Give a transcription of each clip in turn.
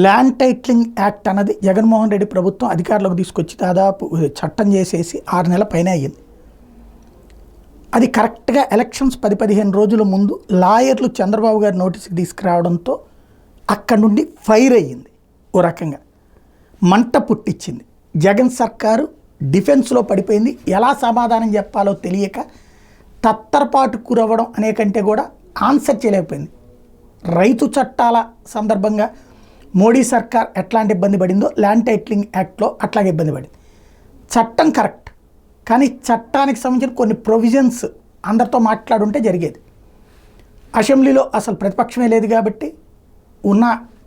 Land titling act అన్నది జగన్మోహన్ రెడ్డి ప్రభుత్వం అధికారంలోకి తీసుకొచ్చి దాదాపు చట్టం చేసేసి 6 నెలల పైన అయ్యింది. అది కరెక్ట్గా ఎలక్షన్స్ 10-15 రోజుల ముందు లాయర్లు చంద్రబాబు గారి నోటీస్కి తీసుకురావడంతో అక్కడి నుండి ఫైర్ అయ్యింది. ఓ రకంగా మంట పుట్టించింది. జగన్ సర్కారు డిఫెన్స్లో పడిపోయింది. ఎలా సమాధానం చెప్పాలో తెలియక తత్తరపాటు కురవడం అనే కంటే కూడా ఆన్సర్ చేయలేకపోయింది. రైతు చట్టాల సందర్భంగా మోడీ సర్కార్ ఎట్లాంటి ఇబ్బంది పడిందో ల్యాండ్ టైటిలింగ్ యాక్ట్లో అట్లాగే ఇబ్బంది పడింది. చట్టం కరెక్ట్, కానీ చట్టానికి సంబంధించిన కొన్ని ప్రొవిజన్స్ అందరితో మాట్లాడుంటే జరిగేది. అసెంబ్లీలో అసలు ప్రతిపక్షమే లేదు కాబట్టి,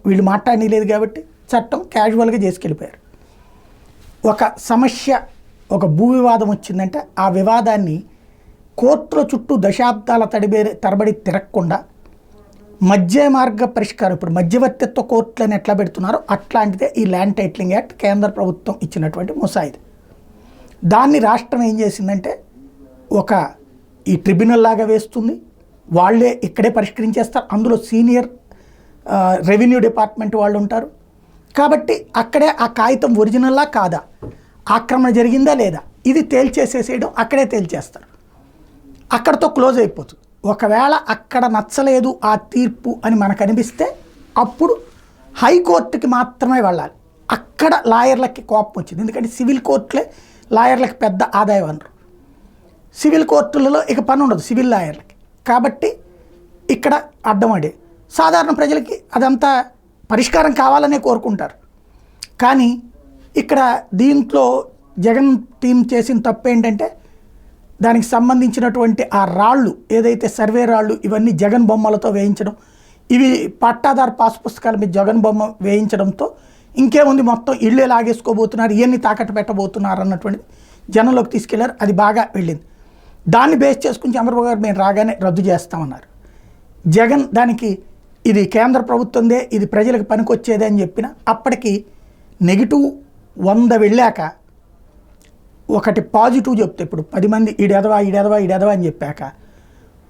వీళ్ళు మాట్లాడని లేదు కాబట్టి చట్టం క్యాజువల్గా చేసుకెళ్ళిపోయారు. ఒక సమస్య, ఒక భూ వివాదం వచ్చిందంటే ఆ వివాదాన్ని కోర్టుల చుట్టూ దశాబ్దాల తరబడి తిరగకుండా మధ్య మార్గ పరిష్కారం, ఇప్పుడు మధ్యవర్తిత్వ కోర్టులను ఎట్లా పెడుతున్నారో అట్లాంటిదే ఈ ల్యాండ్ టైటిలింగ్ యాక్ట్ కేంద్ర ప్రభుత్వం ఇచ్చినటువంటి ముసాయిదా. దాన్ని రాష్ట్రం ఏం చేసిందంటే ఈ ట్రిబ్యునల్ లాగా వేస్తుంది. వాళ్ళే ఇక్కడే పరిష్కరించేస్తారు. అందులో సీనియర్ రెవెన్యూ డిపార్ట్మెంట్ వాళ్ళు ఉంటారు కాబట్టి అక్కడే ఆ కాగితం ఒరిజినల్లా కాదా, ఆక్రమణ జరిగిందా లేదా, ఇది తేల్చేసేసేయడం, అక్కడే తేల్చేస్తారు. అక్కడతో క్లోజ్ అయిపోతుంది. ఒకవేళ అక్కడ నచ్చలేదు ఆ తీర్పు అని మనకు అనిపిస్తే అప్పుడు హైకోర్టుకి మాత్రమే వెళ్ళాలి. అక్కడ లాయర్లకి కోపం వచ్చింది. ఎందుకంటే సివిల్ కోర్టులే లాయర్లకి పెద్ద ఆదాయ వనరు. సివిల్ కోర్టులలో ఇక పని ఉండదు సివిల్ లాయర్లకి. కాబట్టి ఇక్కడ అడ్డమడే సాధారణ ప్రజలకి అదంతా పరిష్కారం కావాలనే కోరుకుంటారు. కానీ ఇక్కడ దీంట్లో జగన్ టీం చేసిన తప్పు ఏంటంటే దానికి సంబంధించినటువంటి ఆ రాళ్ళు ఏదైతే సర్వే రాళ్ళు ఇవన్నీ జగన్ బొమ్మలతో వేయించడం, ఇవి పట్టాదారు పాస్ పుస్తకాల మీద జగన్ బొమ్మ వేయించడంతో ఇంకేముంది మొత్తం ఇళ్ళే లాగేసుకోబోతున్నారు, ఇవన్నీ తాకట్టు పెట్టబోతున్నారు అన్నటువంటిది జనంలోకి తీసుకెళ్లారు. అది బాగా వెళ్ళింది. దాన్ని బేస్ చేసుకుని చంద్రబాబు గారు మేము రాగానే రద్దు చేస్తామన్నారు. జగన్ దానికి ఇది కేంద్ర ప్రభుత్వందే, ఇది ప్రజలకు పనికొచ్చేదే అని చెప్పిన అప్పటికి నెగిటివ్ 100 వెళ్ళాక ఒకటి పాజిటివ్ చెప్తే, ఇప్పుడు 10 మంది ఈడెదవా అని చెప్పాక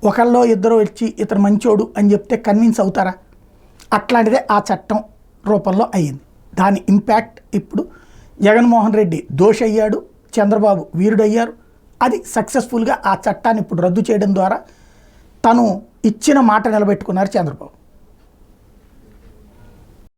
ఒకళ్ళో ఇద్దరు వచ్చి ఇతను మంచోడు అని చెప్తే కన్విన్స్ అవుతారా? అట్లాంటిదే ఆ చట్టం రూపంలో అయ్యింది. దాని ఇంపాక్ట్ ఇప్పుడు జగన్మోహన్ రెడ్డి దోషి అయ్యాడు, చంద్రబాబు వీరుడయ్యారు. అది సక్సెస్ఫుల్గా ఆ చట్టాన్ని ఇప్పుడు రద్దు చేయడం ద్వారా తను ఇచ్చిన మాట నిలబెట్టుకున్నారు చంద్రబాబు.